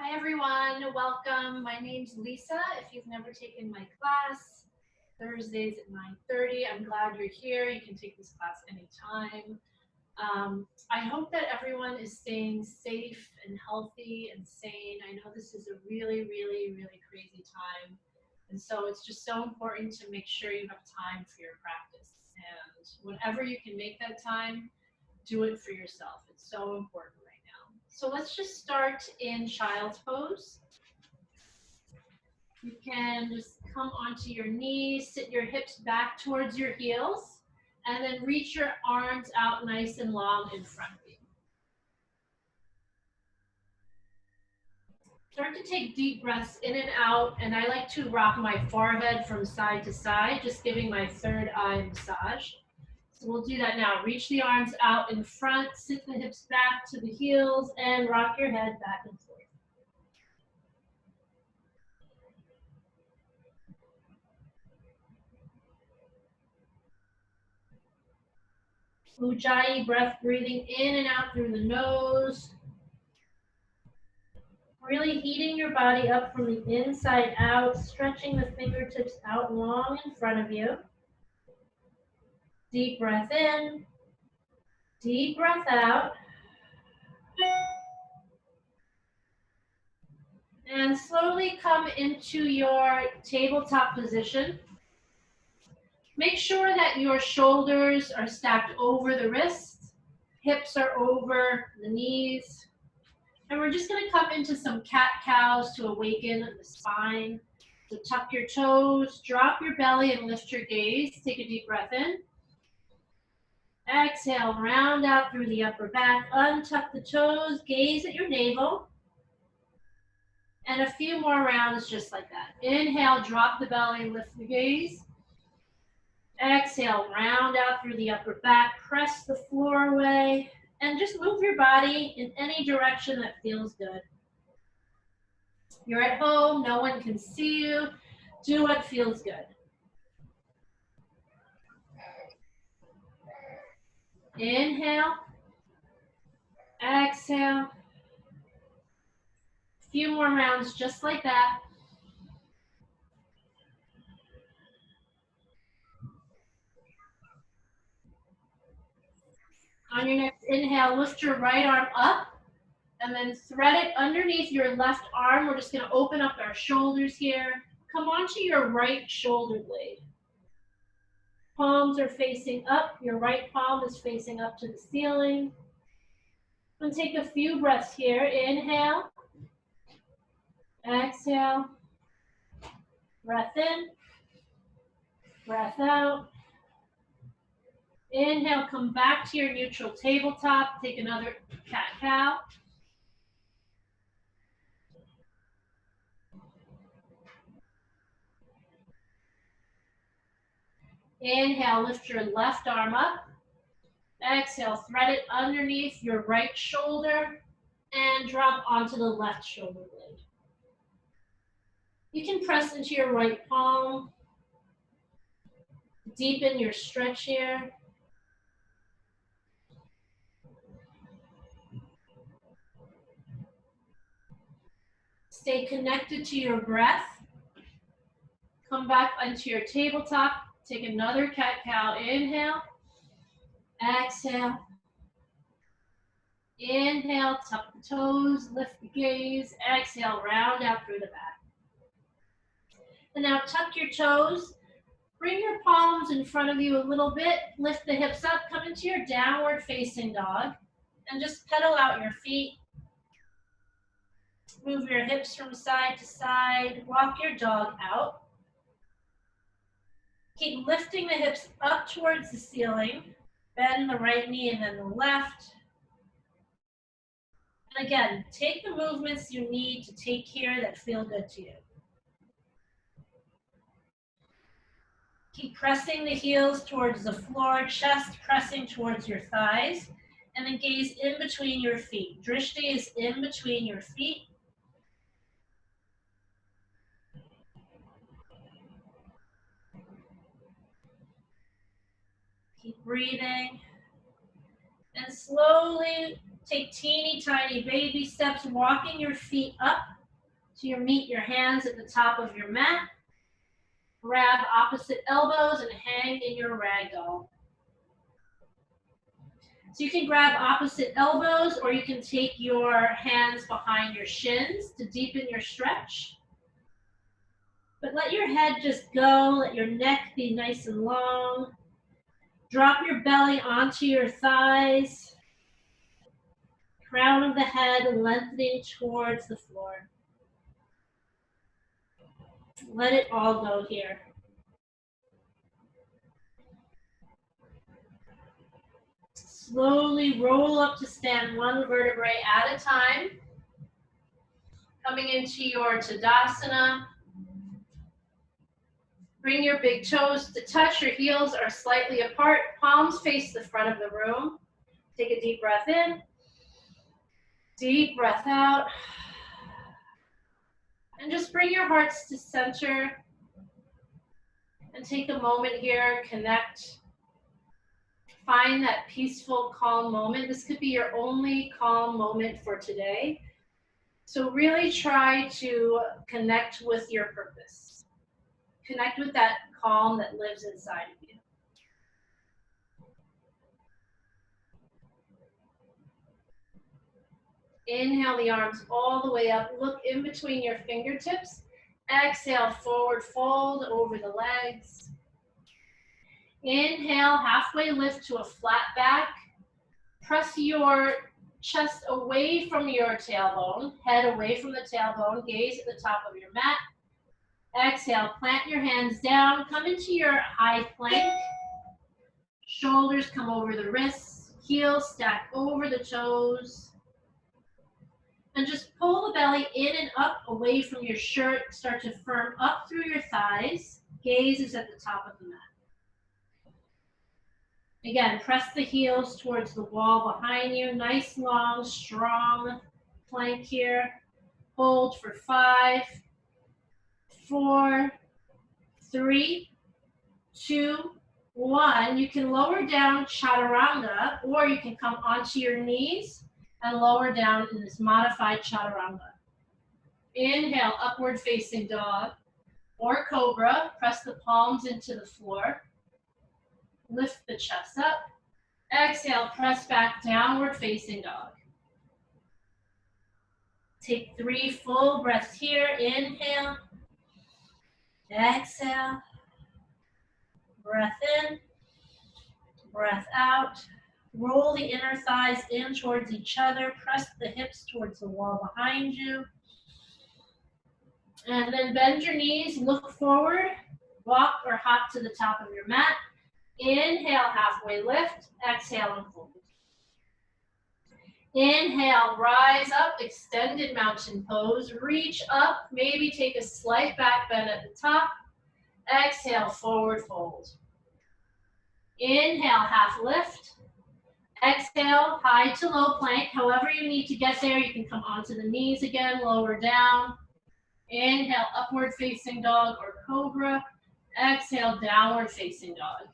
Hi everyone, welcome. My name's Lisa. If you've never taken my class, Thursdays at 9:30. I'm glad you're here. You can take this class anytime. I hope that everyone is staying safe and healthy and sane. I know this is a really crazy time. And so it's just so important to make sure you have time for your practice. And whenever you can make that time, do it for yourself. It's so important right now. So let's just start in child's pose. You can just come onto your knees, sit your hips back towards your heels, and then reach your arms out nice and long in front of you. Start to take deep breaths in and out, and I like to rock my forehead from side to side, just giving my third eye massage. So we'll do that now. Reach the arms out in front, sit the hips back to the heels, and rock your head back and forth. Ujjayi breath, breathing in and out through the nose. Really heating your body up from the inside out, stretching the fingertips out long in front of you. Deep breath in, deep breath out. And slowly come into your tabletop position. Make sure that your shoulders are stacked over the wrists, hips are over the knees. And we're just going to come into some cat-cows to awaken the spine. So tuck your toes, drop your belly, and lift your gaze. Take a deep breath in. Exhale, round out through the upper back. Untuck the toes, gaze at your navel. And a few more rounds just like that. Inhale, drop the belly, lift the gaze. Exhale, round out through the upper back. Press the floor away. And just move your body in any direction that feels good. You're at home, no one can see you. Do what feels good. Inhale. Exhale. A few more rounds just like that. On your next inhale, lift your right arm up and then thread it underneath your left arm. We're just going to open up our shoulders here. Come onto your right shoulder blade. Palms are facing up. Your right palm is facing up to the ceiling. And take a few breaths here. Inhale. Exhale. Breath in. Breath out. Inhale, come back to your neutral tabletop. Take another cat-cow. Inhale, lift your left arm up. Exhale, thread it underneath your right shoulder and drop onto the left shoulder blade. You can press into your right palm. Deepen your stretch here. Stay connected to your breath. Come back onto your tabletop. Take another cat-cow. Inhale. Exhale. Inhale, tuck the toes, lift the gaze. Exhale, round out through the back. And now tuck your toes. Bring your palms in front of you a little bit. Lift the hips up. Come into your downward facing dog. And just pedal out your feet. Move your hips from side to side. Walk your dog out. Keep lifting the hips up towards the ceiling. Bend the right knee and then the left. And again, take the movements you need to take here that feel good to you. Keep pressing the heels towards the floor, chest pressing towards your thighs, and then gaze in between your feet. Drishti is in between your feet. Keep breathing. And slowly Take teeny tiny baby steps, walking your feet up to meet your hands at the top of your mat. Grab opposite elbows and hang in your ragdoll. So you can grab opposite elbows, or you can take your hands behind your shins to deepen your stretch. But let your head just go, let your neck be nice and long. Drop your belly onto your thighs. Crown of the head lengthening towards the floor. Let it all go here. Slowly roll up to stand, one vertebrae at a time. Coming into your Tadasana. Bring your big toes to touch. Your heels are slightly apart. Palms face the front of the room. Take a deep breath in. Deep breath out. And just bring your hearts to center. And take a moment here, connect. Find that peaceful, calm moment. This could be your only calm moment for today. So really try to connect with your purpose. Connect with that calm that lives inside of you. Inhale the arms all the way up. Look in between your fingertips. Exhale, forward fold over the legs. Inhale, halfway lift to a flat back. Press your chest away from your tailbone, head away from the tailbone, gaze at the top of your mat. Exhale, plant your hands down, come into your high plank. Shoulders come over the wrists, heels stack over the toes. And just pull the belly in and up away from your shirt. Start to firm up through your thighs. Gaze is at the top of the mat. Again, press the heels towards the wall behind you. Nice, long, strong plank here. Hold for 5, 4, 3, 2, 1. You can lower down chaturanga, or you can come onto your knees and lower down in this modified chaturanga. Inhale, upward facing dog or cobra. Press the palms into the floor. Lift the chest up. Exhale, press back, downward facing dog. Take 3 full breaths here. Inhale. Exhale. Breath in. Breath out. Roll the inner thighs in towards each other. Press the hips towards the wall behind you. And then bend your knees, look forward, walk or hop to the top of your mat. Inhale, halfway lift. Exhale, and fold. Inhale, rise up, extended mountain pose. Reach up, maybe take a slight back bend at the top. Exhale, forward fold. Inhale, half lift. Exhale, high to low plank. However you need to get there, you can come onto the knees again, lower down. Inhale, upward facing dog or cobra. Exhale, downward facing dog.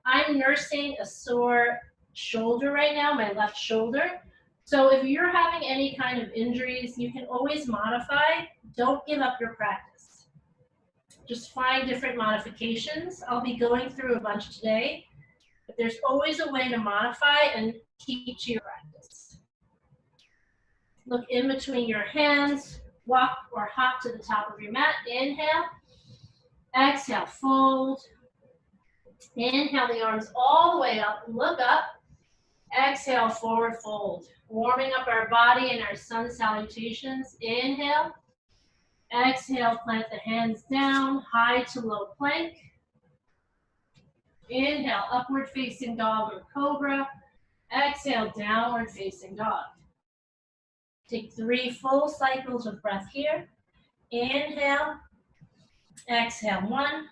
I'm nursing a sore shoulder right now, my left shoulder. So if you're having any kind of injuries, you can always modify. Don't give up your practice. Just find different modifications. I'll be going through a bunch today, but there's always a way to modify and keep to your practice. Look in between your hands, walk or hop to the top of your mat. Inhale, exhale, fold. Inhale the arms all the way up, look up. Exhale, forward fold. Warming up our body in our sun salutations. Inhale. Exhale, plant the hands down, high to low plank. Inhale, upward facing dog or cobra. Exhale, downward facing dog. Take 3 full cycles of breath here. Inhale. Exhale, 1.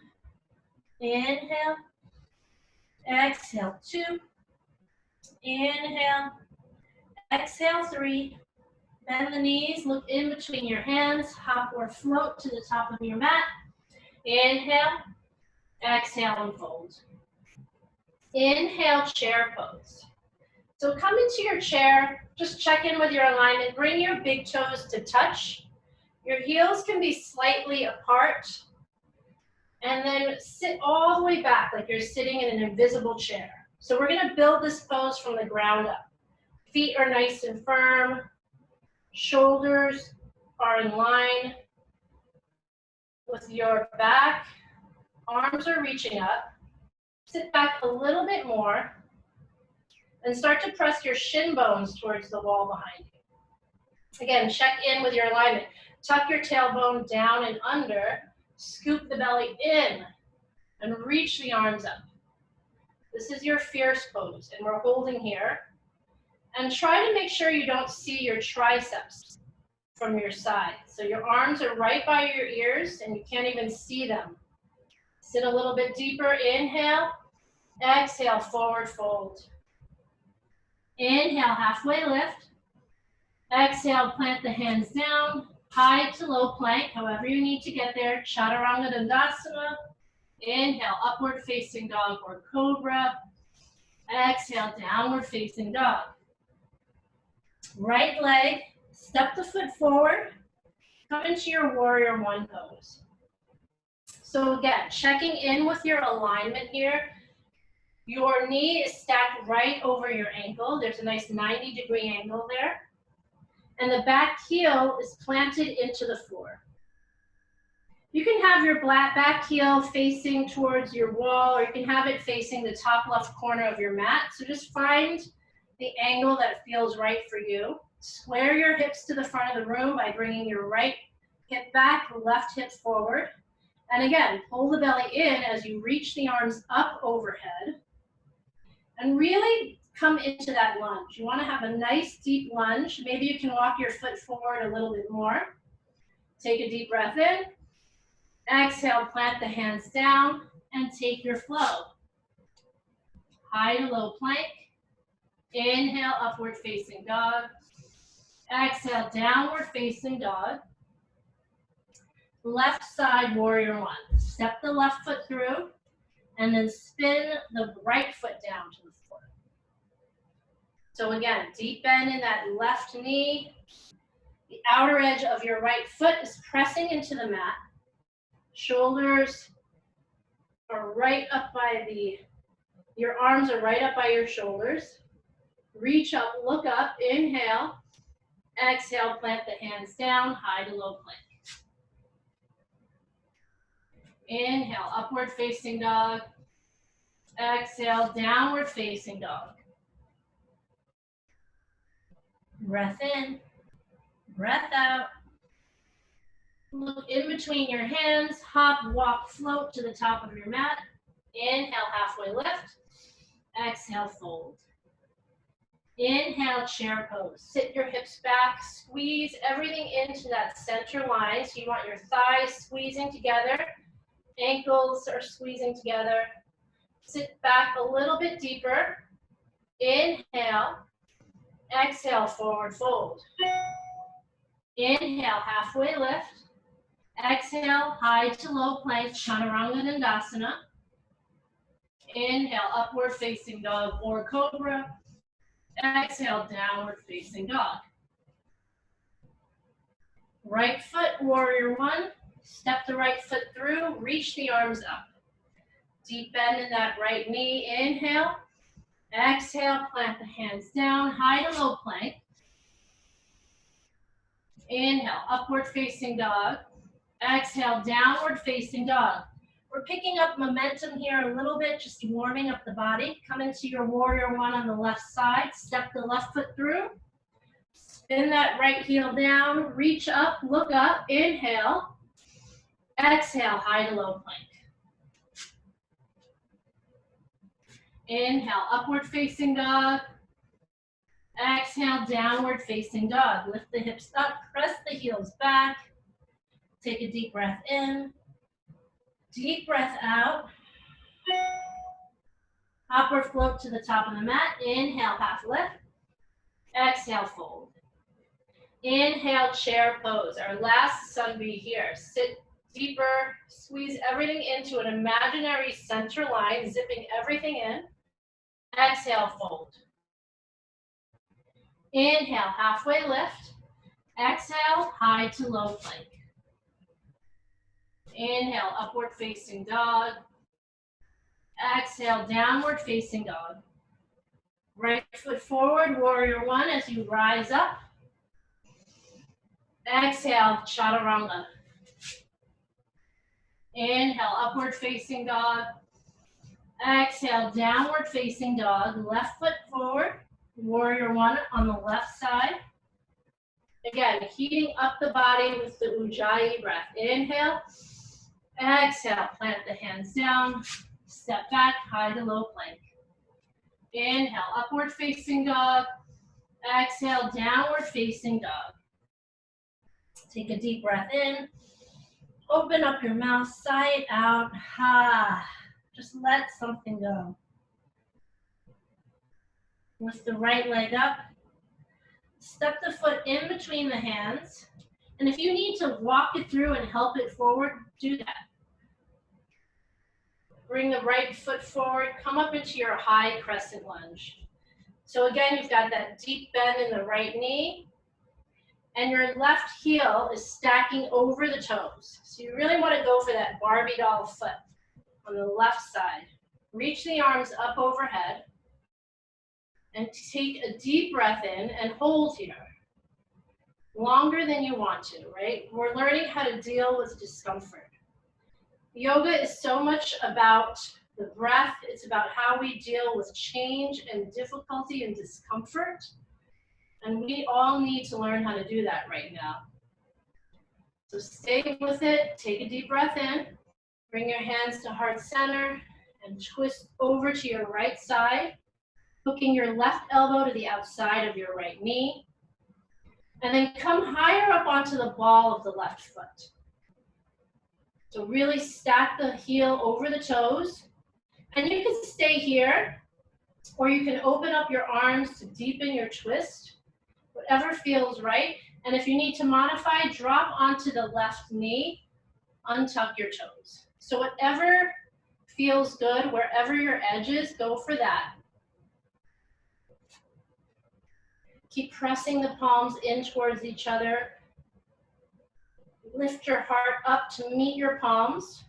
Inhale. Exhale, 2. Inhale. Exhale, 3. Bend the knees, look in between your hands, hop or float to the top of your mat. Inhale. Exhale and fold. Inhale, chair pose. So come into your chair, just check in with your alignment, bring your big toes to touch. Your heels can be slightly apart, and then sit all the way back like you're sitting in an invisible chair. So we're gonna build this pose from the ground up. Feet are nice and firm, shoulders are in line with your back, arms are reaching up. Sit back a little bit more, and start to press your shin bones towards the wall behind you. Again, check in with your alignment. Tuck your tailbone down and under, scoop the belly in, and reach the arms up. This is your fierce pose, and we're holding here. And try to make sure you don't see your triceps from your side. So your arms are right by your ears, and you can't even see them. Sit a little bit deeper, inhale, exhale, forward fold. Inhale, halfway lift. Exhale, plant the hands down, high to low plank, however you need to get there. Chaturanga Dandasana. Inhale, upward facing dog or cobra. Exhale, downward facing dog. Right leg, step the foot forward, come into your warrior one pose. So again, checking in with your alignment here. Your knee is stacked right over your ankle. There's a nice 90-degree angle there. And the back heel is planted into the floor. You can have your back heel facing towards your wall, or you can have it facing the top left corner of your mat. So just find the angle that feels right for you. Square your hips to the front of the room by bringing your right hip back, left hip forward. And again, pull the belly in as you reach the arms up overhead. And really come into that lunge. You want to have a nice deep lunge. Maybe you can walk your foot forward a little bit more. Take a deep breath in. Exhale, plant the hands down and take your flow. High to low plank. Inhale, upward facing dog. Exhale, downward facing dog. Left side warrior one. Step the left foot through and then spin the right foot down to the floor. So again, deep bend in that left knee. The outer edge of your right foot is pressing into the mat. Shoulders are right up by your arms are right up by your shoulders. Reach up, look up, inhale. Exhale, plant the hands down, high to low plank. Inhale, upward facing dog. Exhale, downward facing dog. Breath in, breath out. Look in between your hands, hop, walk, float to the top of your mat. Inhale, halfway lift. Exhale, fold. Inhale, chair pose. Sit your hips back, squeeze everything into that center line. So you want your thighs squeezing together, ankles are squeezing together. Sit back a little bit deeper. Inhale, exhale, forward fold. Inhale, halfway lift. Exhale, high to low plank, Chaturanga Dandasana. Inhale, upward facing dog or cobra. Exhale, downward facing dog. Right foot, warrior one. Step the right foot through, reach the arms up. Deep bend in that right knee, inhale. Exhale, plant the hands down, high to low plank. Inhale, upward facing dog. Exhale, downward facing dog. We're picking up momentum here a little bit, just warming up the body. Come into your warrior one on the left side. Step the left foot through. Spin that right heel down. Reach up, look up. Inhale. Exhale, high to low plank. Inhale, upward facing dog. Exhale, downward facing dog. Lift the hips up, press the heels back. Take a deep breath in. Deep breath out. Upward float to the top of the mat. Inhale, half lift. Exhale, fold. Inhale, chair pose. Our last sunbeam here. Sit deeper. Squeeze everything into an imaginary center line, zipping everything in. Exhale, fold. Inhale, halfway lift. Exhale, high to low plank. Inhale, upward facing dog. Exhale, downward facing dog. Right foot forward, warrior one as you rise up. Exhale, chaturanga. Inhale, upward facing dog. Exhale, downward facing dog. Left foot forward, warrior one on the left side. Again, heating up the body with the Ujjayi breath. Inhale. Exhale, plant the hands down. Step back, high to low plank. Inhale, upward facing dog. Exhale, downward facing dog. Take a deep breath in. Open up your mouth, sigh it out. Ha. Just let something go. Lift the right leg up. Step the foot in between the hands. And if you need to walk it through and help it forward, do that. Bring the right foot forward. Come up into your high crescent lunge. So again, you've got that deep bend in the right knee. And your left heel is stacking over the toes. So you really want to go for that Barbie doll foot on the left side. Reach the arms up overhead. And take a deep breath in and hold here. Longer than you want to, right? We're learning how to deal with discomfort. Yoga is so much about the breath. It's about how we deal with change and difficulty and discomfort. And we all need to learn how to do that right now. So stay with it. Take a deep breath in. Bring your hands to heart center and twist over to your right side, hooking your left elbow to the outside of your right knee. And then come higher up onto the ball of the left foot. So really stack the heel over the toes. And you can stay here, or you can open up your arms to deepen your twist, whatever feels right. And if you need to modify, drop onto the left knee, untuck your toes. So whatever feels good, wherever your edge is, go for that. Keep pressing the palms in towards each other. Lift your heart up to meet your palms.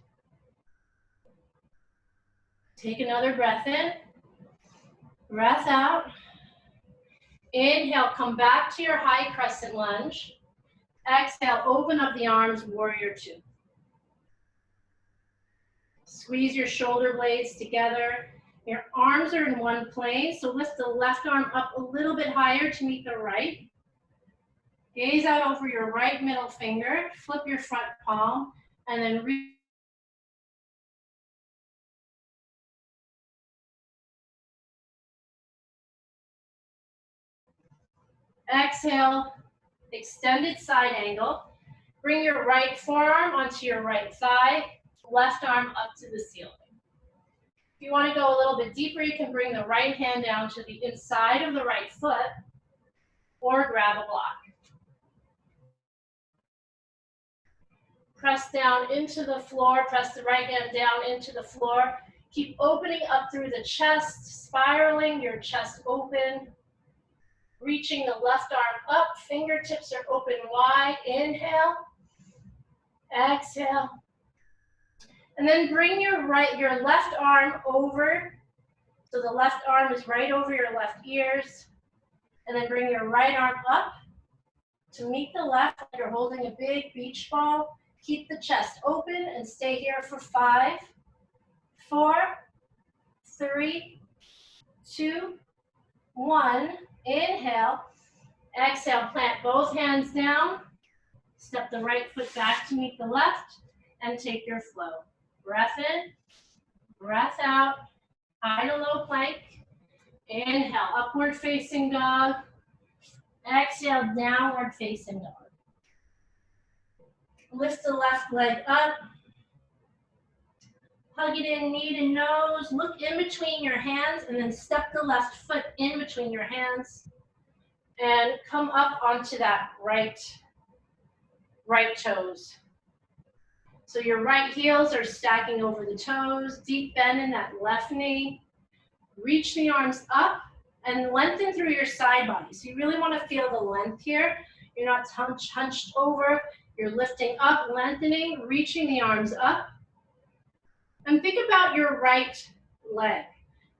Take another breath in. Breath out. Inhale, come back to your high crescent lunge. Exhale, open up the arms, warrior two. Squeeze your shoulder blades together. Your arms are in one plane, so lift the left arm up a little bit higher to meet the right. Gaze out over your right middle finger, flip your front palm, and then reach. Exhale, extended side angle. Bring your right forearm onto your right thigh, left arm up to the ceiling. If you want to go a little bit deeper, you can bring the right hand down to the inside of the right foot or grab a block. Press down into the floor, press the right hand down into the floor. Keep opening up through the chest, spiraling your chest open. Reaching the left arm up, fingertips are open wide. Inhale, exhale. And then bring your left arm over. So the left arm is right over your left ears. And then bring your right arm up to meet the left. You're holding a big beach ball. Keep the chest open and stay here for 5, 4, 3, 2, 1. Inhale. Exhale, plant both hands down. Step the right foot back to meet the left and take your flow. Breath in, breath out, high to low plank. Inhale, upward facing dog. Exhale, downward facing dog. Lift the left leg up. Hug it in, knee to nose. Look in between your hands and then step the left foot in between your hands. And come up onto that right toes. So your right heels are stacking over the toes. Deep bend in that left knee. Reach the arms up. And lengthen through your side body. So you really want to feel the length here. You're not hunched over. You're lifting up, lengthening, reaching the arms up. And think about your right leg.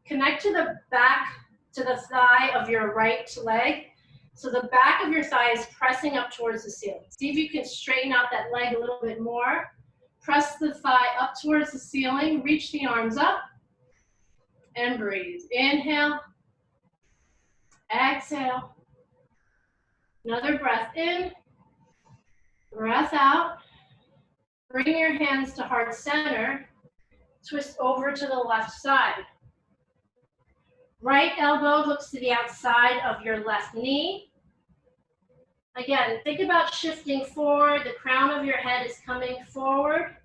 Connect to the back, to the thigh of your right leg. So the back of your thigh is pressing up towards the ceiling. See if you can straighten out that leg a little bit more. Press the thigh up towards the ceiling. Reach the arms up. And breathe. Inhale. Exhale. Another breath in. Breath out. Bring your hands to heart center. Twist over to the left side. Right elbow hooks to the outside of your left knee. Again, think about shifting forward. The crown of your head is coming forward.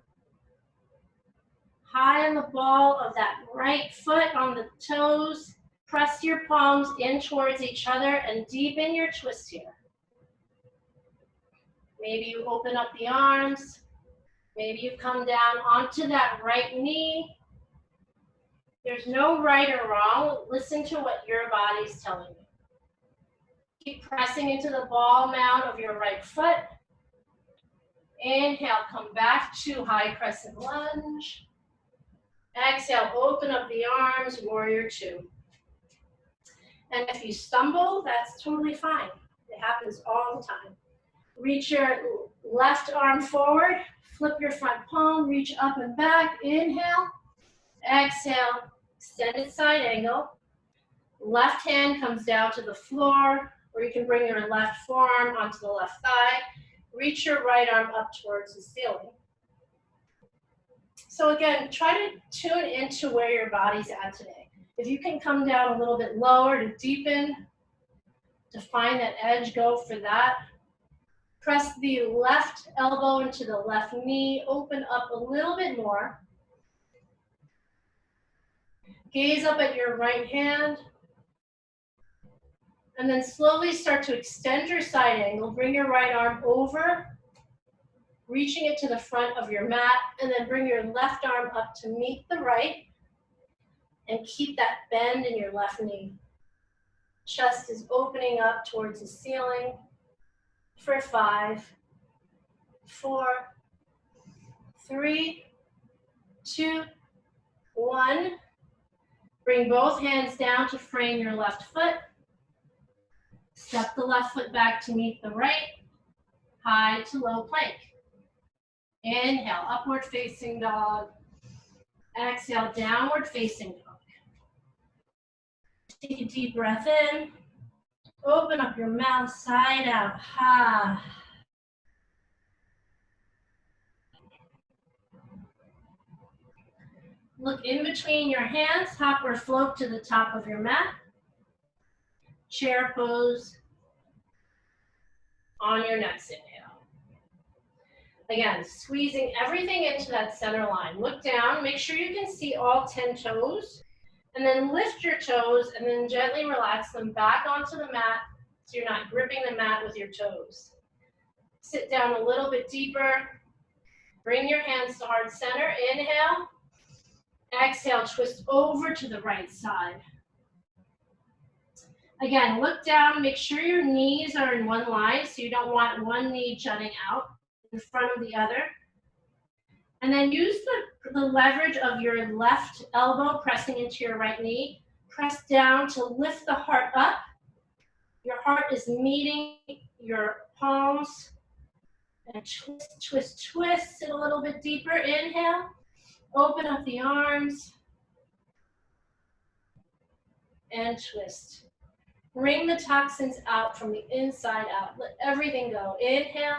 High on the ball of that right foot on the toes. Press your palms in towards each other and deepen your twist here. Maybe you open up the arms. Maybe you come down onto that right knee. There's no right or wrong. Listen to what your body's telling you. Keep pressing into the ball mound of your right foot. Inhale, come back to high crescent lunge. Exhale, open up the arms, warrior two. And if you stumble, that's totally fine. It happens all the time. Reach your left arm forward, flip your front palm, reach up and back. Inhale, exhale, extended side angle. Left hand comes down to the floor, or you can bring your left forearm onto the left thigh. Reach your right arm up towards the ceiling. So again, try to tune into where your body's at today. If you can come down a little bit lower to deepen, to find that edge, go for that. Press the left elbow into the left knee, open up a little bit more. Gaze up at your right hand. And then slowly start to extend your side angle. Bring your right arm over, reaching it to the front of your mat, and then bring your left arm up to meet the right, and keep that bend in your left knee. Chest is opening up towards the ceiling for 5, 4, 3, 2, 1. Bring both hands down to frame your left foot. Step the left foot back to meet the right. High to low plank. Inhale, upward facing dog. Exhale, downward facing dog. Take a deep breath in. Open up your mouth, side out. Ha. Look in between your hands, hop or float to the top of your mat. Chair pose on your next inhale. Again, squeezing everything into that center line. Look down, make sure you can see all 10 toes, and then lift your toes and then gently relax them back onto the mat so you're not gripping the mat with your toes. Sit down a little bit deeper. Bring your hands to heart center. Inhale. Exhale, twist over to the right side. Again, look down, make sure your knees are in one line, so you don't want one knee jutting out in front of the other. And then use the leverage of your left elbow pressing into your right knee. Press down to lift the heart up. Your heart is meeting your palms. And twist, twist, twist. Sit a little bit deeper. Inhale. Open up the arms. And twist. Bring the toxins out from the inside out. Let everything go. Inhale.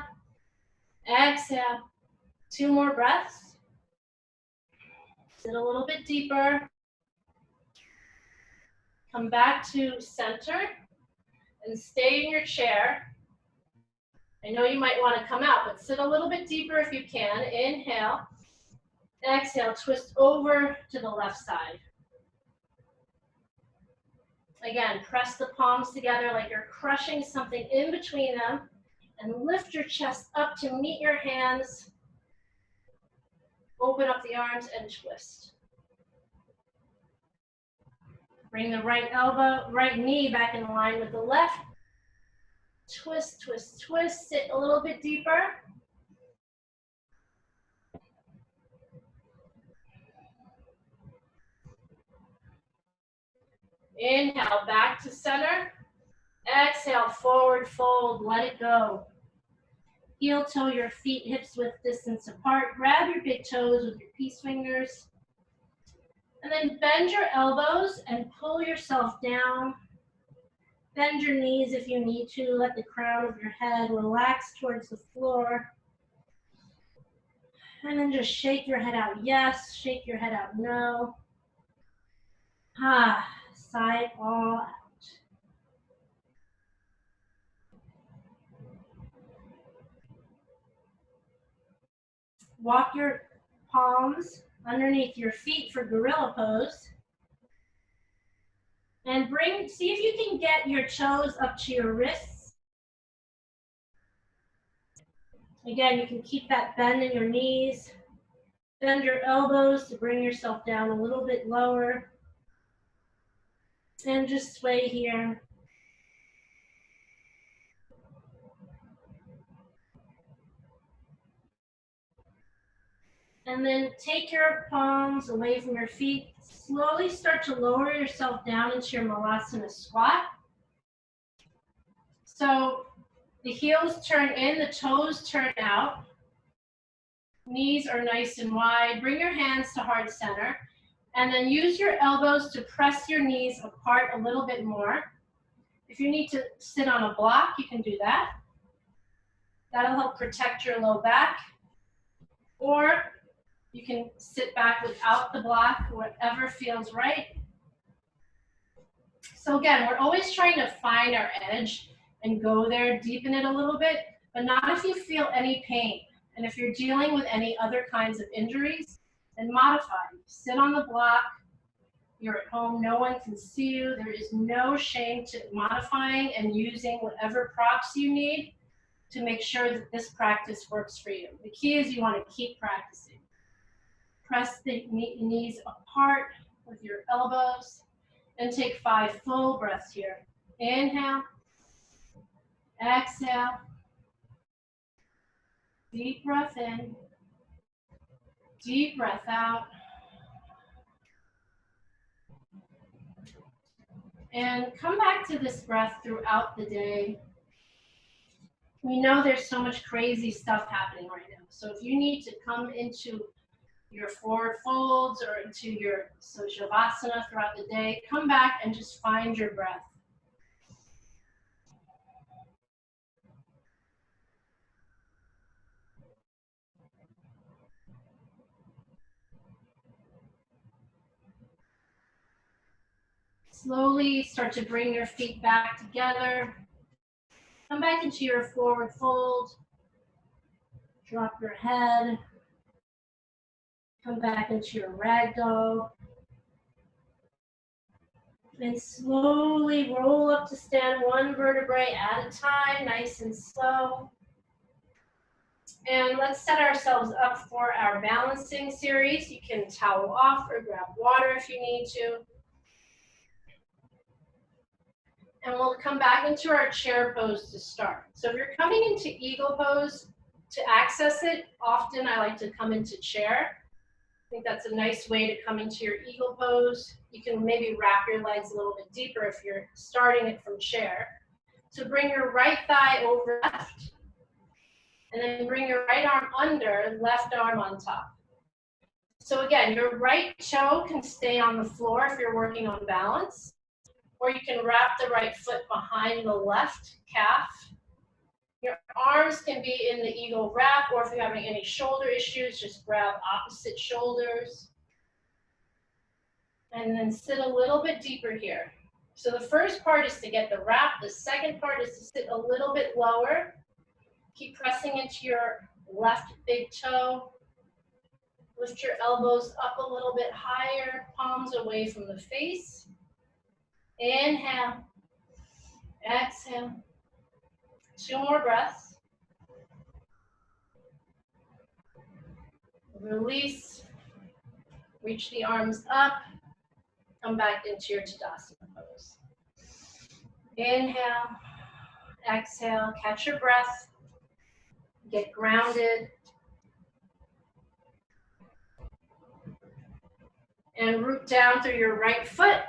Exhale. 2 more breaths. Sit a little bit deeper. Come back to center and stay in your chair. I know you might want to come out, but sit a little bit deeper if you can. Inhale. Exhale, twist over to the left side. Again, press the palms together like you're crushing something in between them, and lift your chest up to meet your hands. Open up the arms and twist. Bring the right knee back in line with the left. Twist, twist, twist. Sit a little bit deeper. Inhale, back to center. Exhale, forward fold, let it go. Heel toe your feet, hips width distance apart. Grab your big toes with your peace fingers. And then bend your elbows and pull yourself down. Bend your knees if you need to. Let the crown of your head relax towards the floor. And then just shake your head out yes, shake your head out no. Sigh it all out. Walk your palms underneath your feet for gorilla pose. And see if you can get your toes up to your wrists. Again, you can keep that bend in your knees. Bend your elbows to bring yourself down a little bit lower. And just sway here. And then take your palms away from your feet. Slowly start to lower yourself down into your Malasana squat. So the heels turn in, the toes turn out. Knees are nice and wide. Bring your hands to heart center. And then use your elbows to press your knees apart a little bit more. If you need to sit on a block, you can do that. That'll help protect your low back. Or you can sit back without the block, whatever feels right. So again, we're always trying to find our edge and go there, deepen it a little bit, but not if you feel any pain. And if you're dealing with any other kinds of injuries, then modify. Sit on the block. You're at home, no one can see you. There is no shame to modifying and using whatever props you need to make sure that this practice works for you. The key is you want to keep practicing. Press the knees apart with your elbows and take 5 full breaths here. Inhale, exhale, deep breath in, deep breath out. And come back to this breath throughout the day. We know there's so much crazy stuff happening right now. So if you need to come into your forward folds or into your Shavasana throughout the day, come back and just find your breath. Slowly start to bring your feet back together. Come back into your forward fold. Drop your head. Come back into your ragdoll. And slowly roll up to stand, one vertebrae at a time, nice and slow. And let's set ourselves up for our balancing series. You can towel off or grab water if you need to. And we'll come back into our chair pose to start. So if you're coming into eagle pose, to access it, often I like to come into chair. I think that's a nice way to come into your eagle pose. You can maybe wrap your legs a little bit deeper if you're starting it from chair. So bring your right thigh over left, and then bring your right arm under, left arm on top. So again, your right toe can stay on the floor if you're working on balance, or you can wrap the right foot behind the left calf. Your arms can be in the eagle wrap, or if you're having any shoulder issues, just grab opposite shoulders. And then sit a little bit deeper here. So the first part is to get the wrap. The second part is to sit a little bit lower. Keep pressing into your left big toe. Lift your elbows up a little bit higher, palms away from the face. Inhale, exhale. 2 more breaths. Release. Reach the arms up. Come back into your Tadasana pose. Inhale, exhale, catch your breath, get grounded, and root down through your right foot.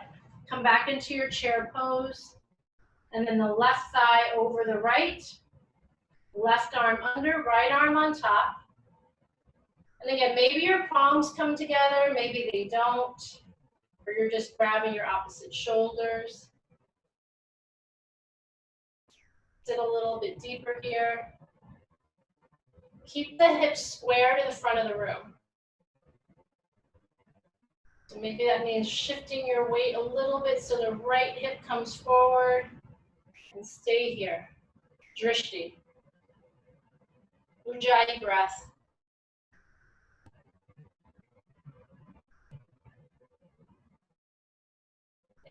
Come back into your chair pose, and then the left thigh over the right, left arm under, right arm on top. And again, maybe your palms come together, maybe they don't, or you're just grabbing your opposite shoulders. Sit a little bit deeper here. Keep the hips square to the front of the room. So maybe that means shifting your weight a little bit so the right hip comes forward, and stay here. Drishti. Ujjayi breath.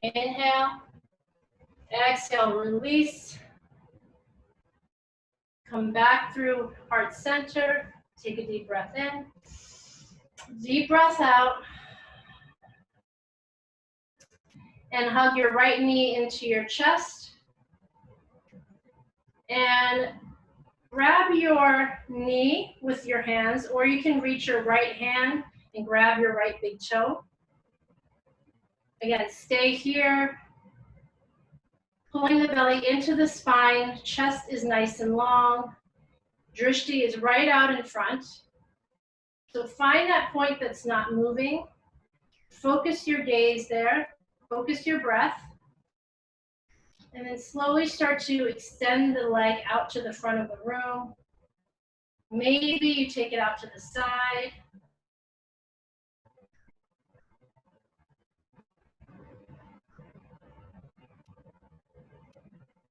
Inhale. Exhale, release. Come back through heart center. Take a deep breath in. Deep breath out. And hug your right knee into your chest. And grab your knee with your hands, or you can reach your right hand and grab your right big toe. Again, stay here. Pulling the belly into the spine, chest is nice and long. Drishti is right out in front. So find that point that's not moving. Focus your gaze there. Focus your breath. And then slowly start to extend the leg out to the front of the room. Maybe you take it out to the side.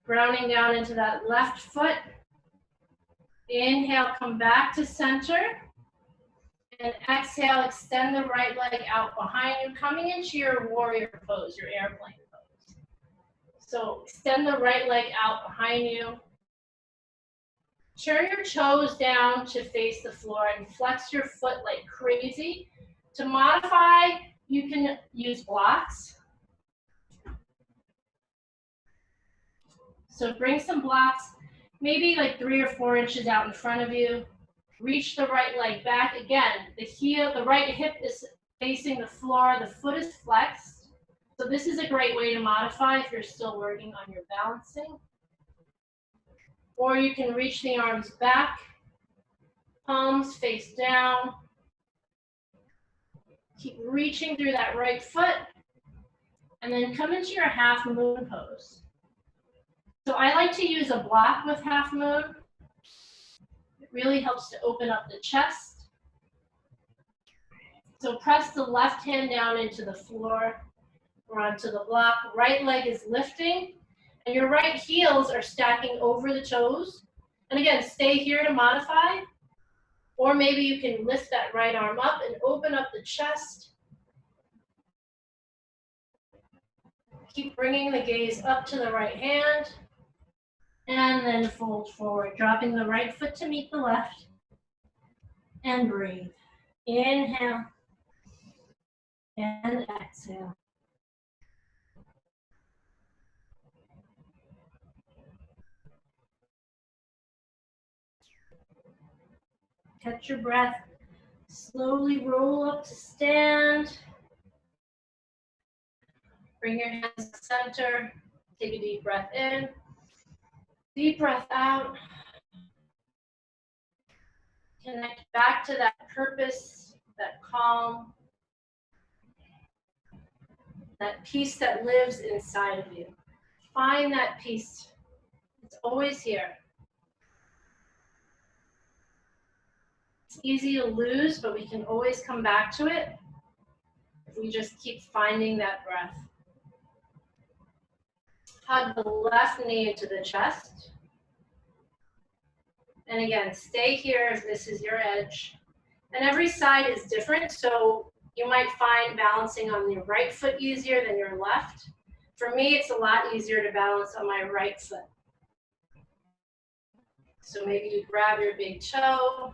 Grounding down into that left foot. Inhale, come back to center. And exhale, extend the right leg out behind you, coming into your warrior pose, your airplane pose. So extend the right leg out behind you. Turn your toes down to face the floor and flex your foot like crazy. To modify, you can use blocks. So bring some blocks, maybe like 3 or 4 inches out in front of you. Reach the right leg back. Again, the right hip is facing the floor, the foot is flexed. So this is a great way to modify if you're still working on your balancing. Or you can reach the arms back, palms face down. Keep reaching through that right foot, and then come into your half moon pose. So I like to use a block with half moon. It really helps to open up the chest. So press the left hand down into the floor or onto the block. Right leg is lifting, and your right heels are stacking over the toes. And again, stay here to modify. Or maybe you can lift that right arm up and open up the chest. Keep bringing the gaze up to the right hand. And then fold forward, dropping the right foot to meet the left. And breathe. Inhale. And exhale. Catch your breath. Slowly roll up to stand. Bring your hands to center. Take a deep breath in. Deep breath out. Connect back to that purpose, that calm, that peace that lives inside of you. Find that peace. It's always here. It's easy to lose, but we can always come back to it if we just keep finding that breath. Hug the left knee into the chest. And again, stay here if this is your edge. And every side is different, so you might find balancing on your right foot easier than your left. For me, it's a lot easier to balance on my right foot. So maybe you grab your big toe,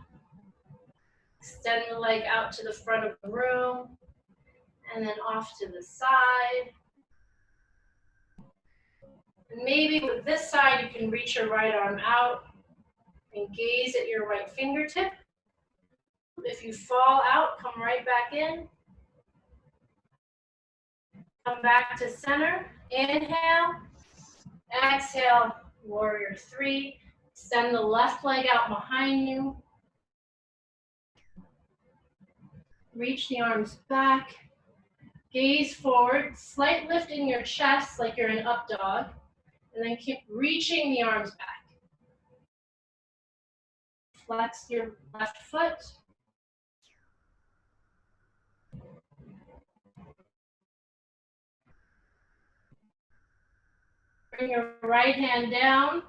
extend the leg out to the front of the room, and then off to the side. And maybe with this side, you can reach your right arm out and gaze at your right fingertip. If you fall out, come right back in. Come back to center. Inhale. Exhale, warrior three. Extend the left leg out behind you. Reach the arms back. Gaze forward. Slight lift in your chest like you're in up dog. And then keep reaching the arms back. Flex your left foot. Bring your right hand down.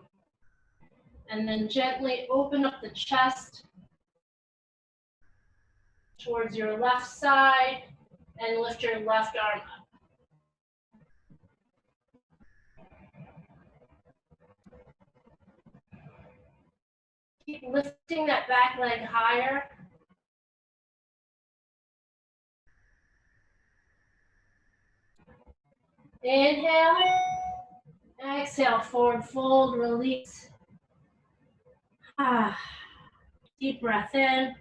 And then gently open up the chest towards your left side and lift your left arm up. Keep lifting that back leg higher. Inhale. Exhale, forward fold, release. Deep breath in.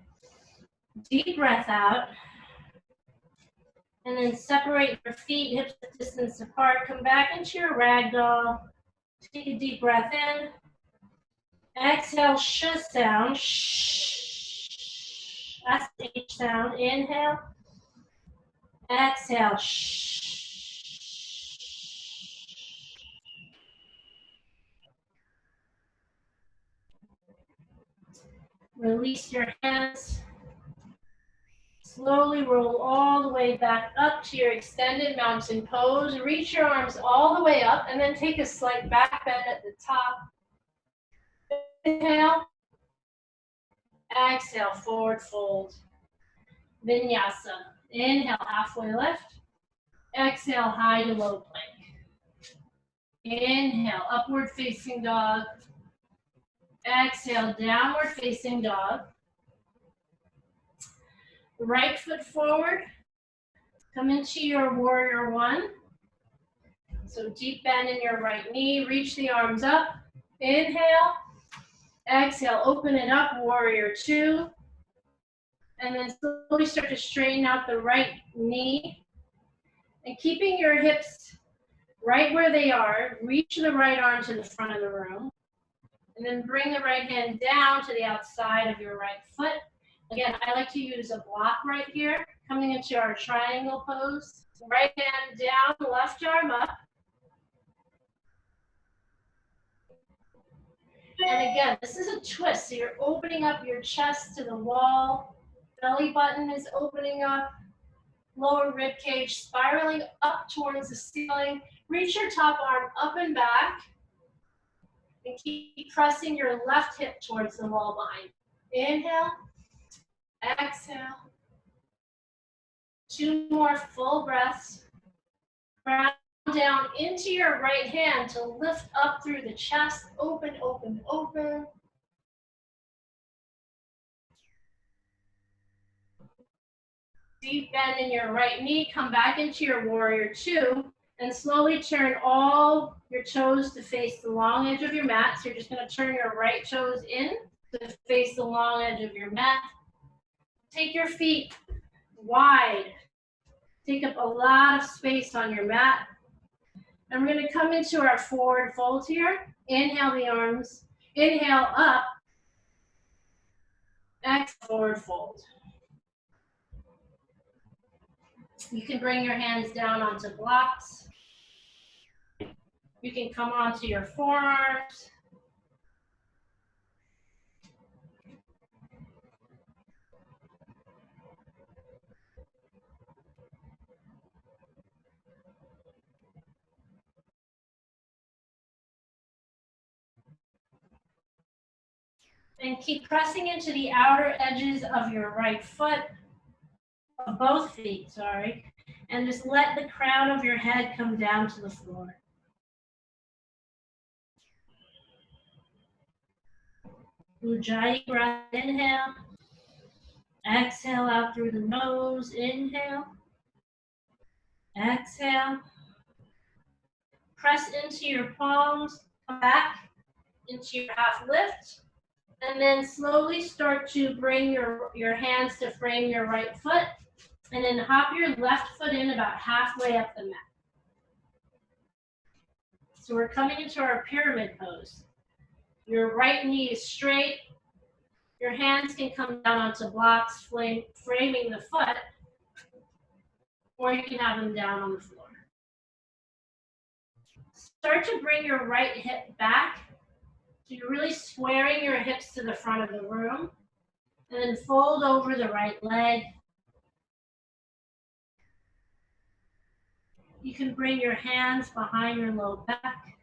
Deep breath out. And then separate your feet, hips distance apart. Come back into your ragdoll. Take a deep breath in. Exhale, sh sound. Shh. That's the H sound. Inhale. Exhale. Shh. Release your hands. Slowly roll all the way back up to your extended mountain pose. Reach your arms all the way up and then take a slight back bend at the top. Inhale. Exhale, forward fold. Vinyasa. Inhale, halfway lift. Exhale, high to low plank. Inhale, upward facing dog. Exhale, downward facing dog. Right foot forward. Come into your warrior one. So deep bend in your right knee. Reach the arms up. Inhale. Exhale, open it up, warrior two. And then slowly start to straighten out the right knee. And keeping your hips right where they are, reach the right arm to the front of the room. And then bring the right hand down to the outside of your right foot. Again, I like to use a block right here, coming into our triangle pose. Right hand down, left arm up. And again, this is a twist, so you're opening up your chest to the wall. Belly button is opening up. Lower rib cage spiraling up towards the ceiling. Reach your top arm up and back. And keep pressing your left hip towards the wall behind. Inhale. Exhale. Two more full breaths. Ground down into your right hand to lift up through the chest. Open, open, open. Deep bend in your right knee. Come back into your warrior two. And slowly turn all your toes to face the long edge of your mat. So you're just going to turn your right toes in to face the long edge of your mat. Take your feet wide. Take up a lot of space on your mat. And we're going to come into our forward fold here. Inhale the arms. Inhale up. Exhale, forward fold. You can bring your hands down onto blocks. You can come onto your forearms. And keep pressing into the outer edges of your right foot, of both feet, sorry. And just let the crown of your head come down to the floor. Ujjayi breath, inhale. Exhale out through the nose, inhale. Exhale. Press into your palms, come back into your half lift, and then slowly start to bring your hands to frame your right foot, and then hop your left foot in about halfway up the mat. So we're coming into our pyramid pose. Your right knee is straight. Your hands can come down onto blocks, framing the foot, or you can have them down on the floor. Start to bring your right hip back. So you're really squaring your hips to the front of the room. And then fold over the right leg. You can bring your hands behind your low back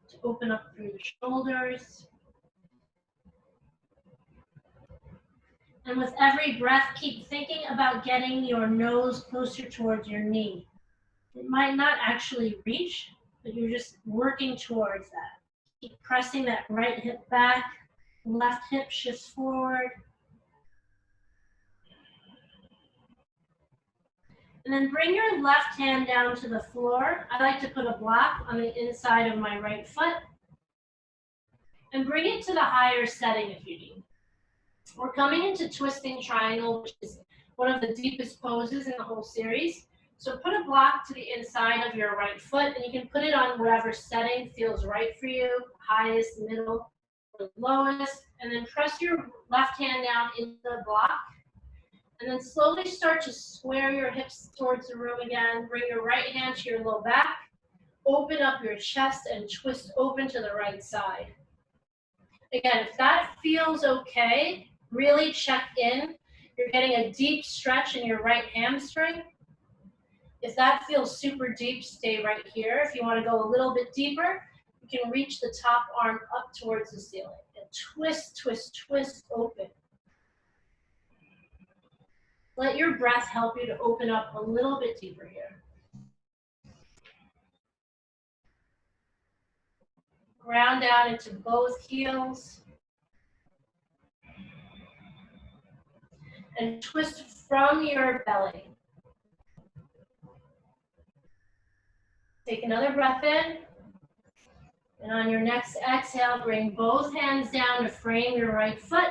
to open up through the shoulders. And with every breath, keep thinking about getting your nose closer towards your knee. It might not actually reach, but you're just working towards that. Keep pressing that right hip back, left hip shifts forward. And then bring your left hand down to the floor. I like to put a block on the inside of my right foot. And bring it to the higher setting if you need. We're coming into twisting triangle, which is one of the deepest poses in the whole series. So put a block to the inside of your right foot, and you can put it on whatever setting feels right for you, highest, middle, or lowest, and then press your left hand down into the block, and then slowly start to square your hips towards the room again. Bring your right hand to your low back, open up your chest, and twist open to the right side. Again, if that feels okay, really check in. You're getting a deep stretch in your right hamstring. If that feels super deep, stay right here. If you want to go a little bit deeper, you can reach the top arm up towards the ceiling. And twist, twist, twist, open. Let your breath help you to open up a little bit deeper here. Ground down into both heels. And twist from your belly. Take another breath in. And on your next exhale, bring both hands down to frame your right foot.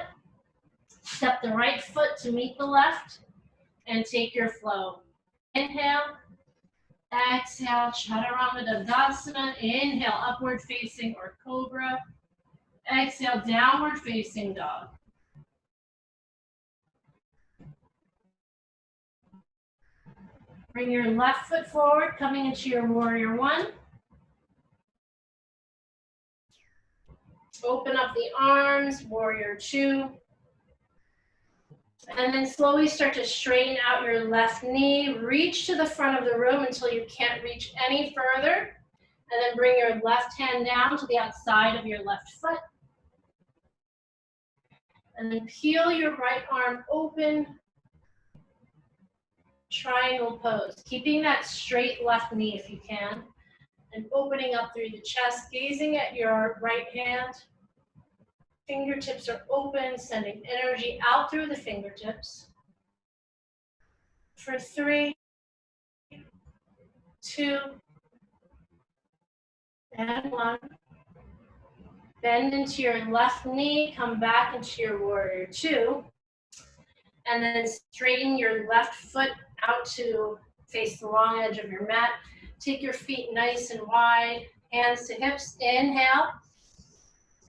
Step the right foot to meet the left and take your flow. Inhale. Exhale, Chaturanga Dandasana. Inhale, upward facing or cobra. Exhale, downward facing dog. Bring your left foot forward, coming into your warrior one. Open up the arms, warrior two. And then slowly start to straighten out your left knee. Reach to the front of the room until you can't reach any further. And then bring your left hand down to the outside of your left foot. And then peel your right arm open. Triangle pose, keeping that straight left knee if you can, and opening up through the chest, gazing at your right hand. Fingertips are open, sending energy out through the fingertips. For 3, 2, and 1. Bend into your left knee, come back into your warrior two, and then straighten your left foot out to face the long edge of your mat. Take your feet nice and wide, hands to hips. Inhale.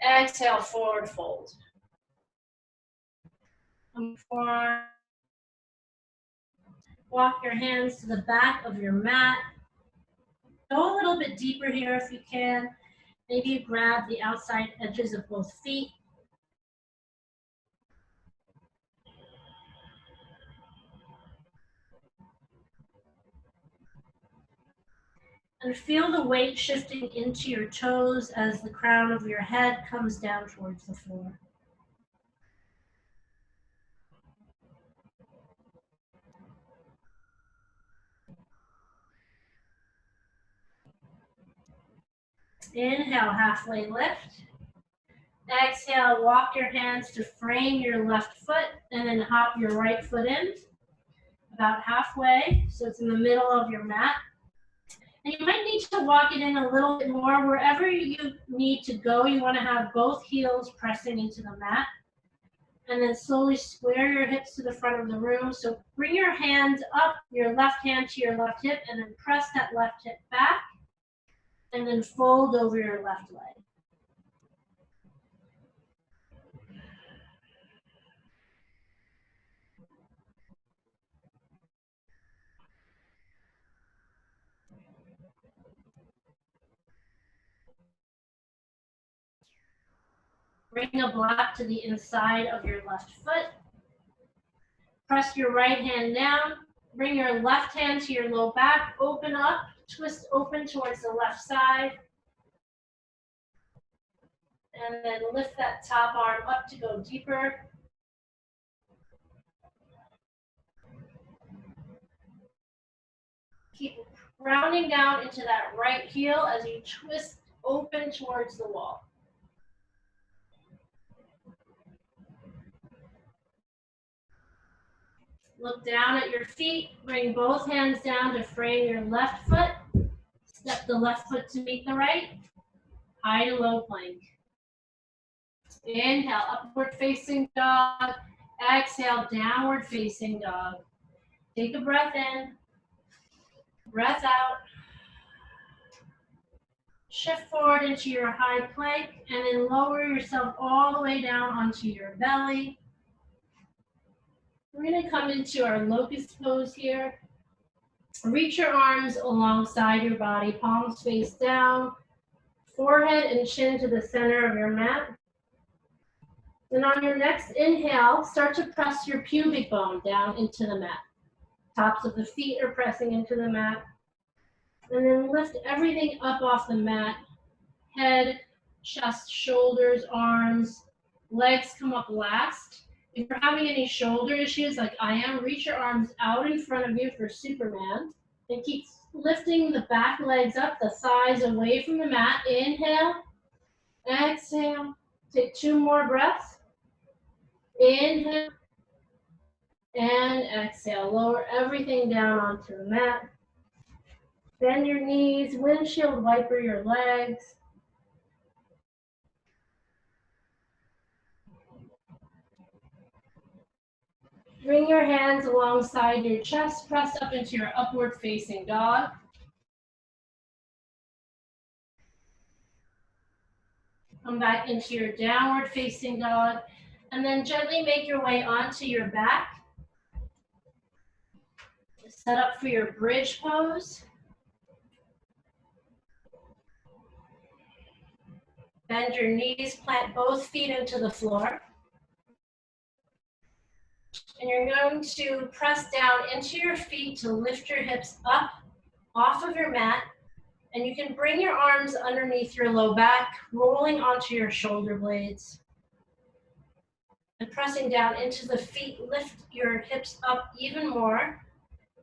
Exhale, forward fold. Come forward. Walk your hands to the back of your mat. Go a little bit deeper here if you can. Maybe you grab the outside edges of both feet. And feel the weight shifting into your toes as the crown of your head comes down towards the floor. Inhale, halfway lift. Exhale, walk your hands to frame your left foot and then hop your right foot in about halfway, so it's in the middle of your mat. And you might need to walk it in a little bit more. Wherever you need to go, you want to have both heels pressing into the mat. And then slowly square your hips to the front of the room. So bring your hands up, your left hand to your left hip, and then press that left hip back. And then fold over your left leg. Bring a block to the inside of your left foot. Press your right hand down. Bring your left hand to your low back. Open up, twist open towards the left side. And then lift that top arm up to go deeper. Keep rounding down into that right heel as you twist open towards the wall. Look down at your feet. Bring both hands down to frame your left foot. Step the left foot to meet the right. High to low plank. Inhale, upward facing dog. Exhale, downward facing dog. Take a breath in. Breath out. Shift forward into your high plank and then lower yourself all the way down onto your belly. We're going to come into our locust pose here. Reach your arms alongside your body, palms face down, forehead and chin to the center of your mat. Then on your next inhale, start to press your pubic bone down into the mat. Tops of the feet are pressing into the mat. And then lift everything up off the mat. Head, chest, shoulders, arms, legs come up last. If you're having any shoulder issues like I am, reach your arms out in front of you for Superman. And keep lifting the back legs up, the thighs away from the mat. Inhale, exhale. Take 2 more breaths. Inhale and exhale. Lower everything down onto the mat. Bend your knees, windshield wiper your legs. Bring your hands alongside your chest, press up into your upward facing dog. Come back into your downward facing dog, and then gently make your way onto your back. Set up for your bridge pose. Bend your knees, plant both feet into the floor. And you're going to press down into your feet to lift your hips up off of your mat. And you can bring your arms underneath your low back, rolling onto your shoulder blades. And pressing down into the feet, lift your hips up even more.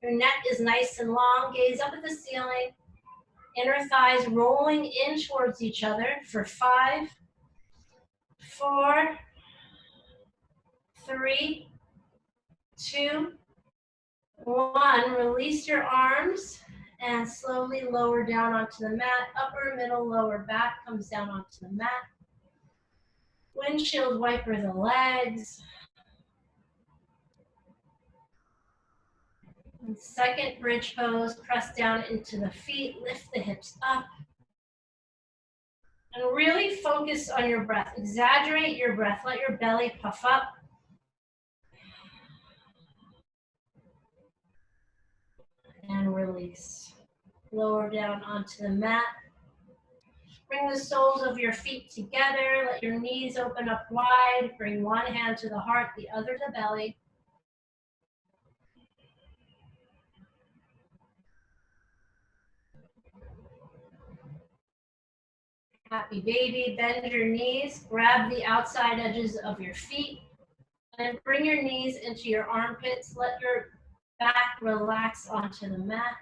Your neck is nice and long. Gaze up at the ceiling. Inner thighs rolling in towards each other for 5, 4, 3, 2, 1. Release your arms and slowly lower down onto the mat. Upper, middle, lower back comes down onto the mat. Windshield wiper the legs. And second bridge pose, press down into the feet, lift the hips up. And really focus on your breath. Exaggerate your breath. Let your belly puff up. And release. Lower down onto the mat. Bring the soles of your feet together. Let your knees open up wide. Bring one hand to the heart, the other to the belly. Happy baby. Bend your knees. Grab the outside edges of your feet. And bring your knees into your armpits. Let your back relax onto the mat.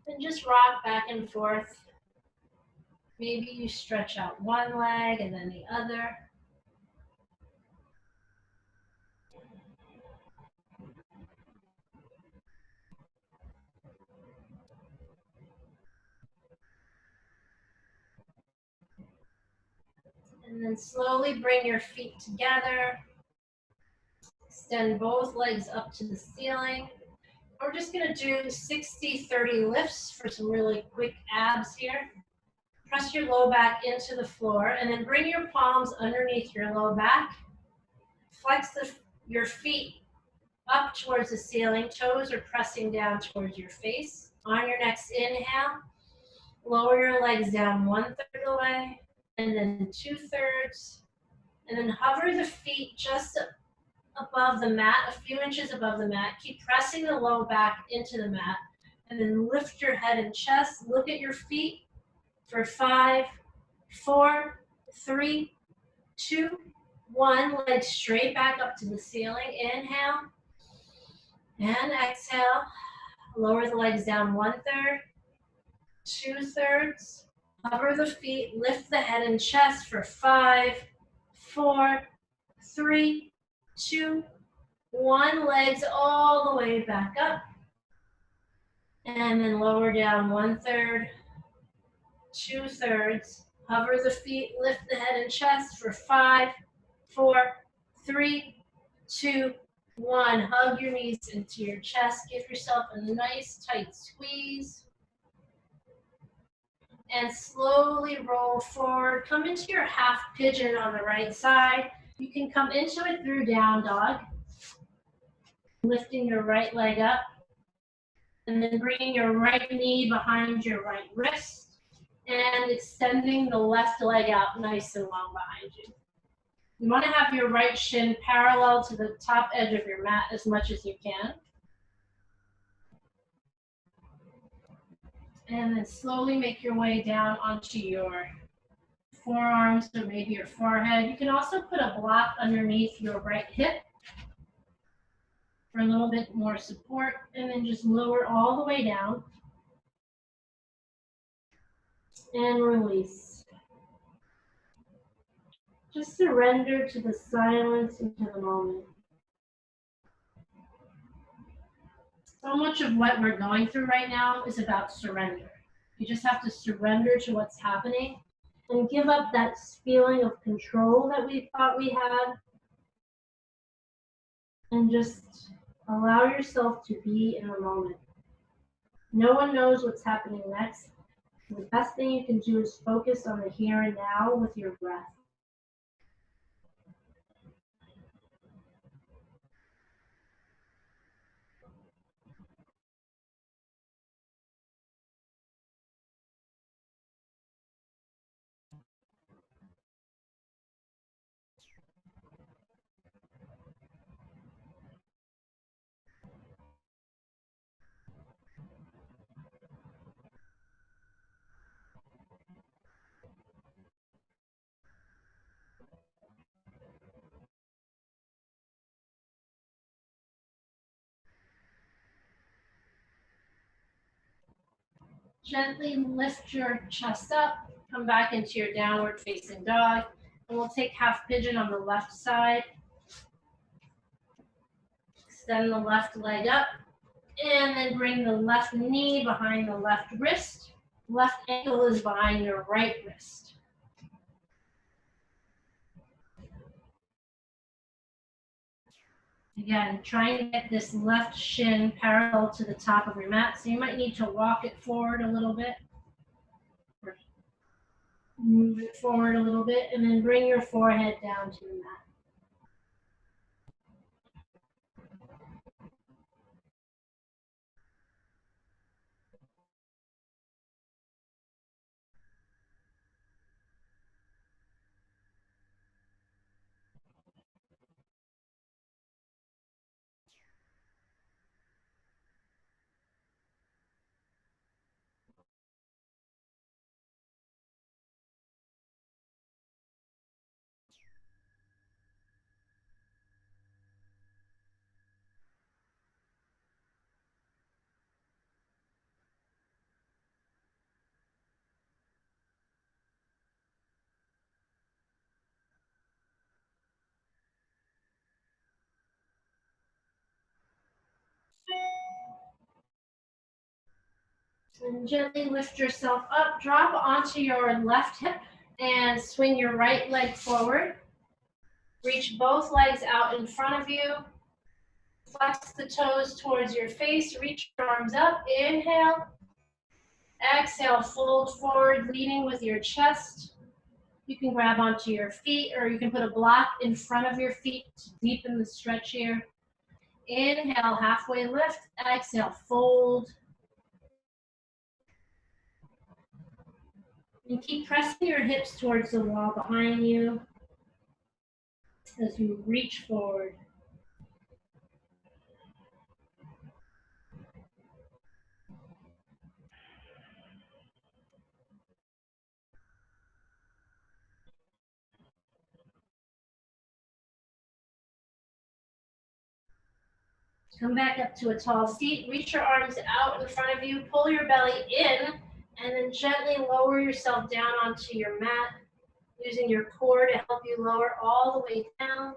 And just rock back and forth. Maybe you stretch out one leg and then the other. And then slowly bring your feet together. Extend both legs up to the ceiling. We're just going to do 60-30 lifts for some really quick abs here. Press your low back into the floor and then bring your palms underneath your low back. Flex your feet up towards the ceiling. Toes are pressing down towards your face. On your next inhale, lower your legs down 1/3 of the way and then 2/3. And then hover the feet just above the mat, a few inches above the mat. Keep pressing the low back into the mat. And then lift your head and chest. Look at your feet for 5, 4, 3, 2, 1. Legs straight back up to the ceiling. Inhale. And exhale. Lower the legs down 1/3, 2/3. Hover the feet. Lift the head and chest for 5, 4, 3, 2, 1. Legs all the way back up. And then lower down 1/3, 2/3. Hover the feet, lift the head and chest for 5, 4, 3, 2, 1. Hug your knees into your chest. Give yourself a nice tight squeeze. And slowly roll forward. Come into your half pigeon on the right side. You can come into it through down dog. Lifting your right leg up. And then bringing your right knee behind your right wrist. And extending the left leg out nice and long behind you. You want to have your right shin parallel to the top edge of your mat as much as you can. And then slowly make your way down onto your forearms or maybe your forehead. You can also put a block underneath your right hip for a little bit more support, and then just lower all the way down and release. Just surrender to the silence and to the moment. So much of what we're going through right now is about surrender. You just have to surrender to what's happening and give up that feeling of control that we thought we had, and just allow yourself to be in the moment. No one knows what's happening next. The best thing you can do is focus on the here and now with your breath. Gently lift your chest up, come back into your downward facing dog, and we'll take half pigeon on the left side. Extend the left leg up, and then bring the left knee behind the left wrist. Left ankle is behind your right wrist. Again, try and get this left shin parallel to the top of your mat, so you might need to walk it forward a little bit. Move it forward a little bit, and then bring your forehead down to the mat. And gently lift yourself up, drop onto your left hip, And swing your right leg forward. Reach both legs out in front of you. Flex the toes towards your face. Reach your arms up. Inhale. Exhale, fold forward, leaning with your chest. You can grab onto your feet, or you can put a block in front of your feet to deepen the stretch here. Inhale, halfway lift. Exhale, fold. And keep pressing your hips towards the wall behind you as you reach forward. Come back up to a tall seat. Reach your arms out in front of you. Pull your belly in, and then gently lower yourself down onto your mat, using your core to help you lower all the way down.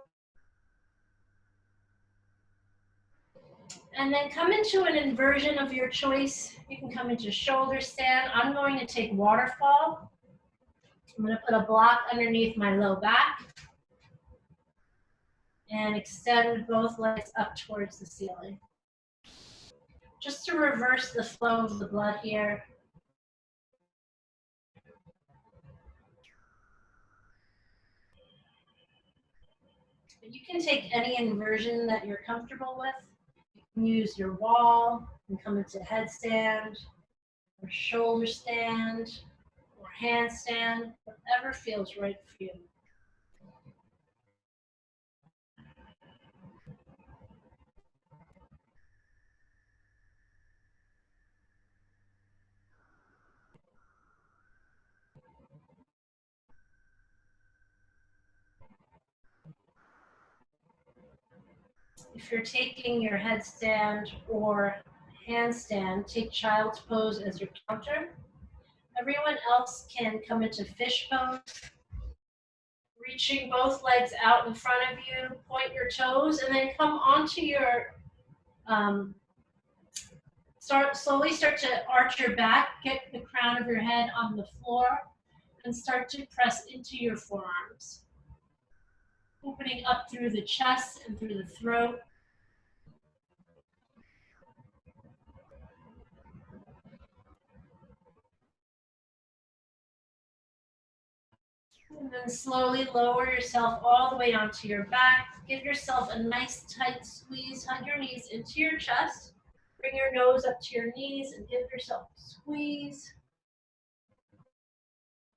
And then come into an inversion of your choice. You can come into shoulder stand. I'm going to take waterfall. I'm going to put a block underneath my low back and extend both legs up towards the ceiling. Just to reverse the flow of the blood here. You can take any inversion that you're comfortable with. You can use your wall and come into headstand or shoulder stand or handstand, whatever feels right for you. If you're taking your headstand or handstand, take child's pose as your counter. Everyone else can come into fish pose, reaching both legs out in front of you, point your toes, and then come onto your, slowly start to arch your back, get the crown of your head on the floor, and start to press into your forearms. Opening up through the chest and through the throat. And then slowly lower yourself all the way onto your back. Give yourself a nice tight squeeze. Hug your knees into your chest. Bring your nose up to your knees and give yourself a squeeze.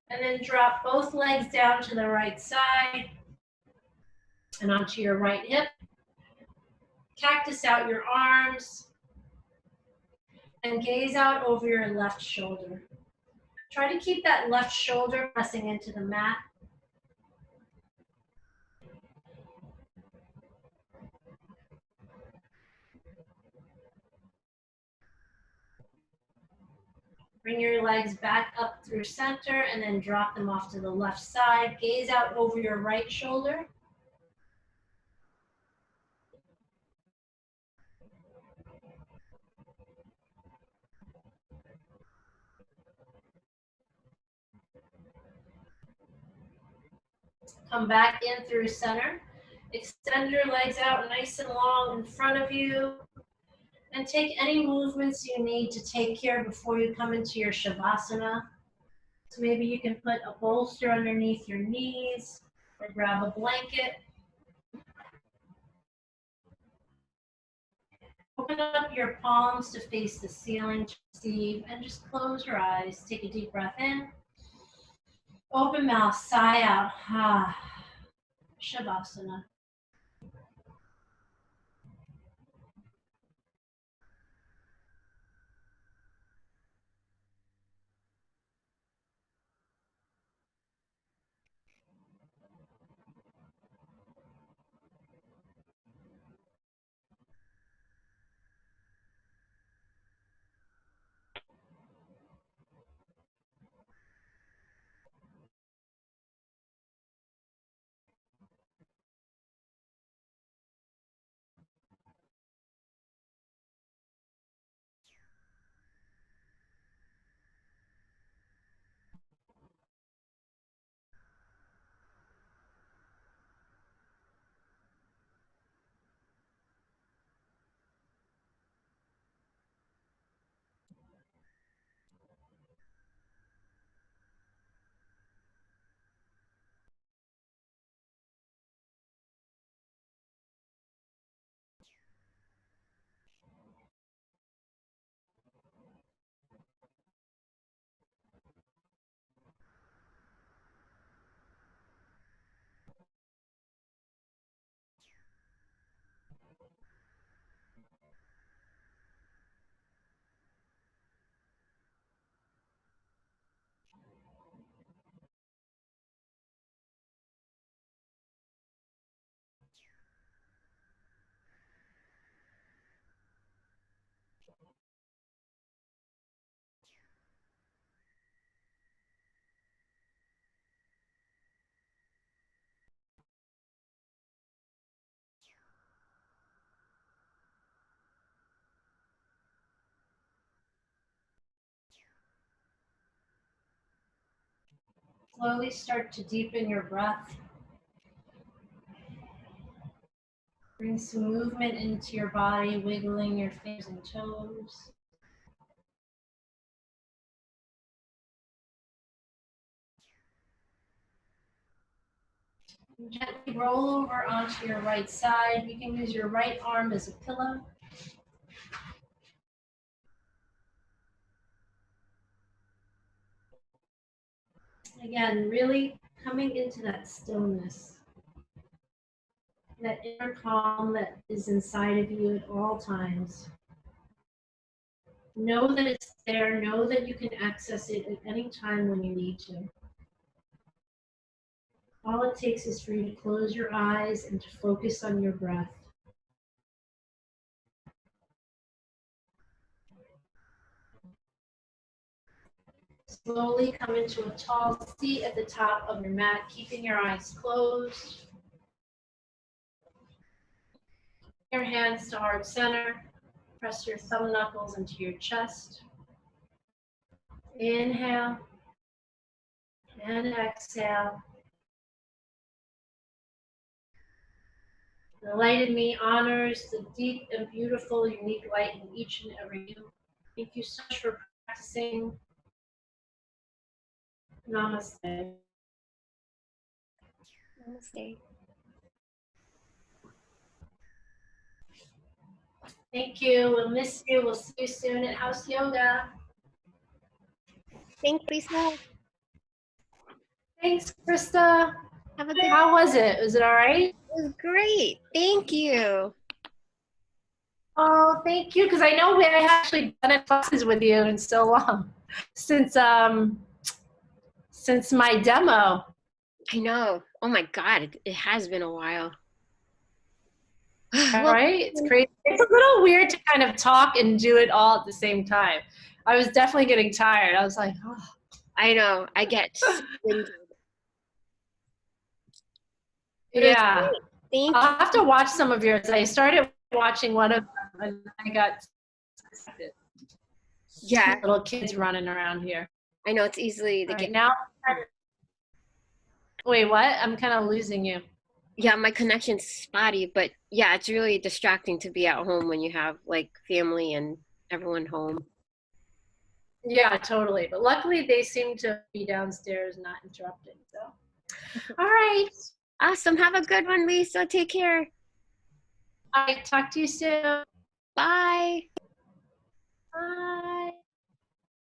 And then drop both legs down to the right side and onto your right hip. Cactus out your arms and gaze out over your left shoulder. Try to keep that left shoulder pressing into the mat. Bring your legs back up through center and then drop them off to the left side. Gaze out over your right shoulder. Come back in through center. Extend your legs out nice and long in front of you. And take any movements you need to take here before you come into your Shavasana. So maybe you can put a bolster underneath your knees or grab a blanket. Open up your palms to face the ceiling to receive and just close your eyes. Take a deep breath in. Open mouth, sigh out. Shavasana. slowly start to deepen your breath. Bring some movement into your body, wiggling your fingers and toes. Gently roll over onto your right side. You can use your right arm as a pillow. Again, really coming into that stillness, that inner calm that is inside of you at all times. Know that it's there. Know that you can access it at any time when you need to. All it takes is for you to close your eyes and to focus on your breath. Slowly come into a tall seat at the top of your mat, keeping your eyes closed. Your hands to heart center. Press your thumb knuckles into your chest. Inhale and exhale. The light in me honors the deep and beautiful, unique light in each and every you. Thank you so much for practicing. Namaste. Namaste. Thank you. We'll miss you. We'll see you soon at House Yoga. Thanks, Lisa. Thanks, Krista. Have a good. How was it? Was it all right? It was great. Thank you. Oh, thank you. Because I know I haven't actually done classes with you in so long since my demo. I know. Oh my God, it has been a while. All Well, right, it's crazy. It's a little weird to kind of talk and do it all at the same time. I was definitely getting tired. I was like, oh. I know. I get winded. But it was Yeah. great. Thank I'll you. have to watch some of yours. I started watching one of them and I got distracted. Yeah, Little kids running around here. I know it's easily the All right, now, wait, what? I'm kind of losing you. Yeah, my connection's spotty, but yeah, it's really distracting to be at home when you have like family and everyone home. Yeah, totally. But luckily, they seem to be downstairs, not interrupting. So, all right. Awesome. Have a good one, Lisa. Take care. All right. Talk to you soon. Bye.